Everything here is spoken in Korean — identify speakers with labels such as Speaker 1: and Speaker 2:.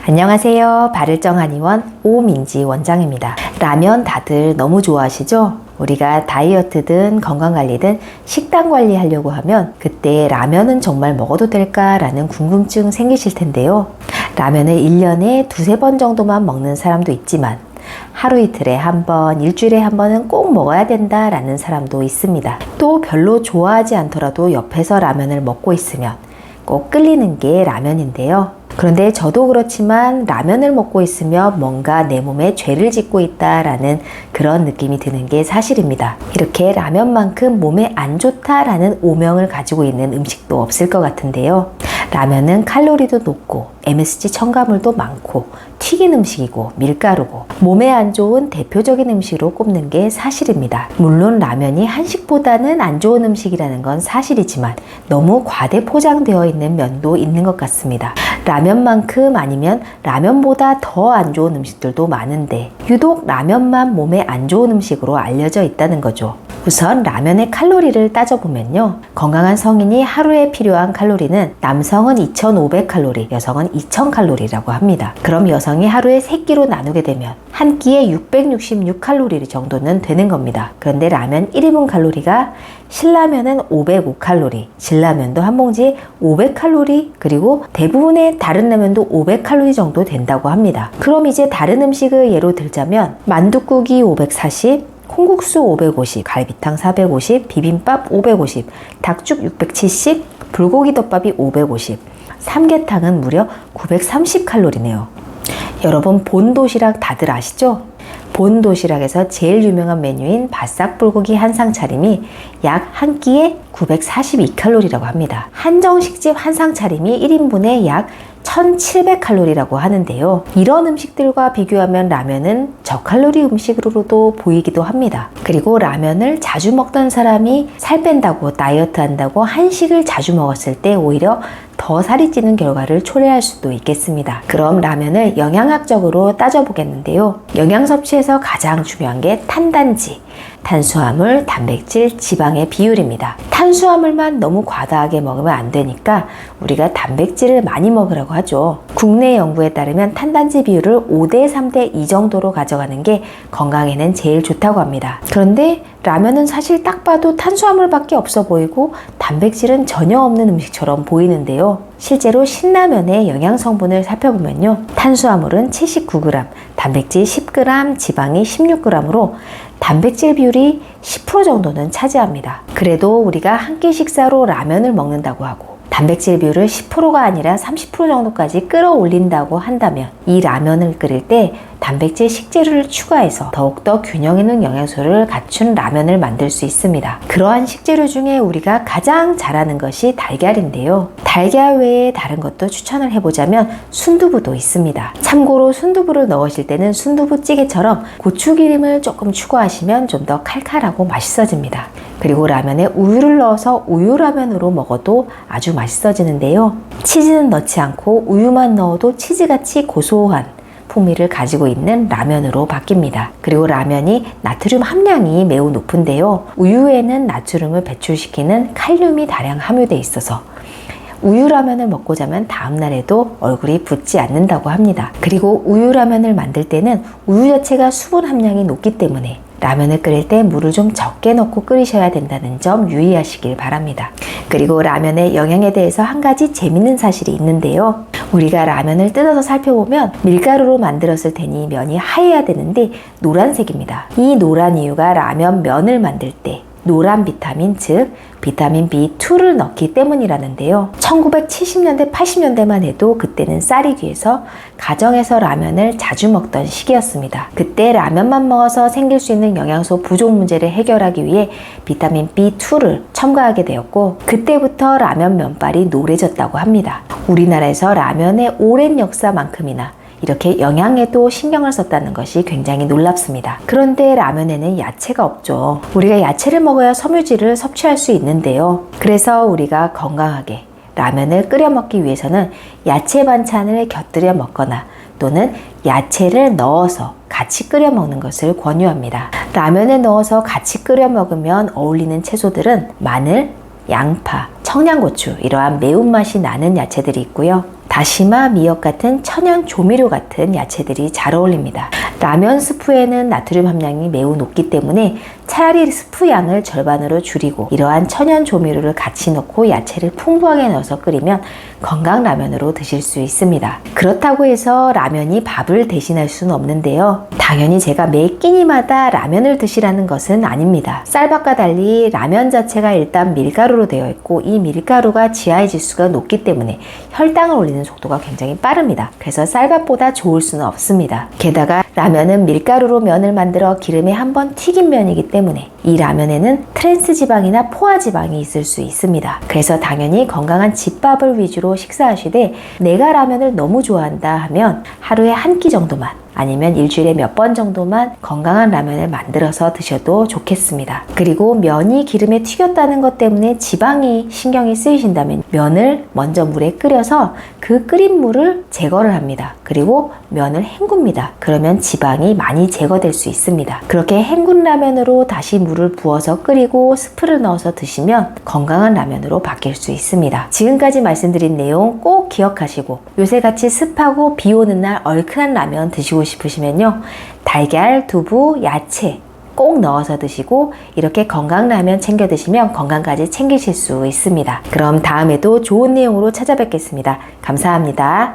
Speaker 1: 안녕하세요. 바를정 한의원 오민지 원장입니다. 라면 다들 너무 좋아하시죠? 우리가 다이어트든 건강관리든 식단관리 하려고 하면 그때 라면은 정말 먹어도 될까라는 궁금증 생기실 텐데요. 라면을 1년에 두세 번 정도만 먹는 사람도 있지만 하루 이틀에 한 번, 일주일에 한 번은 꼭 먹어야 된다라는 사람도 있습니다. 또 별로 좋아하지 않더라도 옆에서 라면을 먹고 있으면 꼭 끌리는 게 라면인데요. 그런데 저도 그렇지만 라면을 먹고 있으면 뭔가 내 몸에 죄를 짓고 있다라는 그런 느낌이 드는 게 사실입니다. 이렇게 라면만큼 몸에 안 좋다라는 오명을 가지고 있는 음식도 없을 것 같은데요. 라면은 칼로리도 높고 MSG 첨가물도 많고 튀긴 음식이고 밀가루고 몸에 안 좋은 대표적인 음식으로 꼽는 게 사실입니다. 물론 라면이 한식보다는 안 좋은 음식이라는 건 사실이지만 너무 과대 포장되어 있는 면도 있는 것 같습니다. 라면만큼 아니면 라면보다 더 안 좋은 음식들도 많은데 유독 라면만 몸에 안 좋은 음식으로 알려져 있다는 거죠. 우선 라면의 칼로리를 따져보면요. 건강한 성인이 하루에 필요한 칼로리는 남성은 2,500칼로리, 여성은 2,000칼로리라고 합니다. 그럼 여성이 하루에 3끼로 나누게 되면 한 끼에 666칼로리 정도는 되는 겁니다. 그런데 라면 1인분 칼로리가 신라면은 505칼로리, 진라면도 한 봉지에 500칼로리, 그리고 대부분의 다른 라면도 500칼로리 정도 된다고 합니다. 그럼 이제 다른 음식을 예로 들자면 만둣국이 540, 콩국수 550, 갈비탕 450, 비빔밥 550, 닭죽 670, 불고기 덮밥이 550, 삼계탕은 무려 930칼로리네요. 여러분 본도시락 다들 아시죠? 본도시락에서 제일 유명한 메뉴인 바싹불고기 한상 차림이 약 한 끼에 942칼로리라고 합니다. 한정식집 한상 차림이 1인분에 약 1700칼로리라고 하는데요. 이런 음식들과 비교하면 라면은 저칼로리 음식으로도 보이기도 합니다. 그리고 라면을 자주 먹던 사람이 살 뺀다고 다이어트 한다고 한식을 자주 먹었을 때 오히려 더 살이 찌는 결과를 초래할 수도 있겠습니다. 그럼 라면을 영양학적으로 따져보겠는데요. 영양 섭취에서 가장 중요한 게 탄단지, 탄수화물, 단백질, 지방의 비율입니다. 탄수화물만 너무 과다하게 먹으면 안 되니까 우리가 단백질을 많이 먹으라고 하죠. 국내 연구에 따르면 탄단지 비율을 5대 3대 2 정도로 가져가는 게 건강에는 제일 좋다고 합니다. 그런데 라면은 사실 딱 봐도 탄수화물밖에 없어 보이고 단백질은 전혀 없는 음식처럼 보이는데요. 실제로 신라면의 영양 성분을 살펴보면요. 탄수화물은 79g, 단백질 10g, 지방이 16g으로 단백질 비율이 10% 정도는 차지합니다. 그래도 우리가 한 끼 식사로 라면을 먹는다고 하고 단백질 비율을 10%가 아니라 30% 정도까지 끌어올린다고 한다면 이 라면을 끓일 때 단백질 식재료를 추가해서 더욱더 균형 있는 영양소를 갖춘 라면을 만들 수 있습니다. 그러한 식재료 중에 우리가 가장 잘하는 것이 달걀인데요. 달걀 외에 다른 것도 추천을 해보자면 순두부도 있습니다. 참고로 순두부를 넣으실 때는 순두부찌개처럼 고추기름을 조금 추가하시면 좀 더 칼칼하고 맛있어집니다. 그리고 라면에 우유를 넣어서 우유라면으로 먹어도 아주 맛있어지는데요. 치즈는 넣지 않고 우유만 넣어도 치즈같이 고소한 풍미를 가지고 있는 라면으로 바뀝니다. 그리고 라면이 나트륨 함량이 매우 높은데요. 우유에는 나트륨을 배출시키는 칼륨이 다량 함유되어 있어서 우유라면을 먹고 자면 다음날에도 얼굴이 붓지 않는다고 합니다. 그리고 우유라면을 만들 때는 우유 자체가 수분 함량이 높기 때문에 라면을 끓일 때 물을 좀 적게 넣고 끓이셔야 된다는 점 유의하시길 바랍니다. 그리고 라면의 영양에 대해서 한 가지 재밌는 사실이 있는데요. 우리가 라면을 뜯어서 살펴보면 밀가루로 만들었을 테니 면이 하얘야 되는데 노란색입니다. 이 노란 이유가 라면 면을 만들 때 노란 비타민, 즉 비타민 B2를 넣기 때문이라는데요. 1970년대, 80년대만 해도 그때는 쌀이 귀해서 가정에서 라면을 자주 먹던 시기였습니다. 그때 라면만 먹어서 생길 수 있는 영양소 부족 문제를 해결하기 위해 비타민 B2를 첨가하게 되었고 그때부터 라면 면발이 노래졌다고 합니다. 우리나라에서 라면의 오랜 역사만큼이나 이렇게 영양에도 신경을 썼다는 것이 굉장히 놀랍습니다. 그런데 라면에는 야채가 없죠. 우리가 야채를 먹어야 섬유질을 섭취할 수 있는데요. 그래서 우리가 건강하게 라면을 끓여 먹기 위해서는 야채 반찬을 곁들여 먹거나 또는 야채를 넣어서 같이 끓여 먹는 것을 권유합니다. 라면에 넣어서 같이 끓여 먹으면 어울리는 채소들은 마늘, 양파, 청양고추 이러한 매운맛이 나는 야채들이 있고요. 다시마, 미역 같은 천연 조미료 같은 야채들이 잘 어울립니다. 라면 스프에는 나트륨 함량이 매우 높기 때문에 차라리 스프 양을 절반으로 줄이고 이러한 천연 조미료를 같이 넣고 야채를 풍부하게 넣어서 끓이면 건강 라면으로 드실 수 있습니다. 그렇다고 해서 라면이 밥을 대신할 수는 없는데요. 당연히 제가 매 끼니마다 라면을 드시라는 것은 아닙니다. 쌀밥과 달리 라면 자체가 일단 밀가루로 되어 있고 이 밀가루가 GI 지수가 높기 때문에 혈당을 올리는 속도가 굉장히 빠릅니다. 그래서 쌀밥보다 좋을 수는 없습니다. 게다가 라면은 밀가루로 면을 만들어 기름에 한번 튀긴 면이기 때문에 이 라면에는 트랜스 지방이나 포화 지방이 있을 수 있습니다. 그래서 당연히 건강한 집밥을 위주로 식사하시되 내가 라면을 너무 좋아한다 하면 하루에 한 끼 정도만 아니면 일주일에 몇 번 정도만 건강한 라면을 만들어서 드셔도 좋겠습니다. 그리고 면이 기름에 튀겼다는 것 때문에 지방이 신경이 쓰이신다면 면을 먼저 물에 끓여서 그 끓인 물을 제거를 합니다. 그리고 면을 헹굽니다. 그러면 지방이 많이 제거될 수 있습니다. 그렇게 헹군 라면으로 다시 물을 부어서 끓이고 스프를 넣어서 드시면 건강한 라면으로 바뀔 수 있습니다. 지금까지 말씀드린 내용 꼭 기억하시고 요새같이 습하고 비 오는 날 얼큰한 라면 드시고 싶으시면요. 달걀, 두부, 야채 꼭 넣어서 드시고 이렇게 건강 라면 챙겨 드시면 건강까지 챙기실 수 있습니다. 그럼 다음에도 좋은 내용으로 찾아뵙겠습니다. 감사합니다.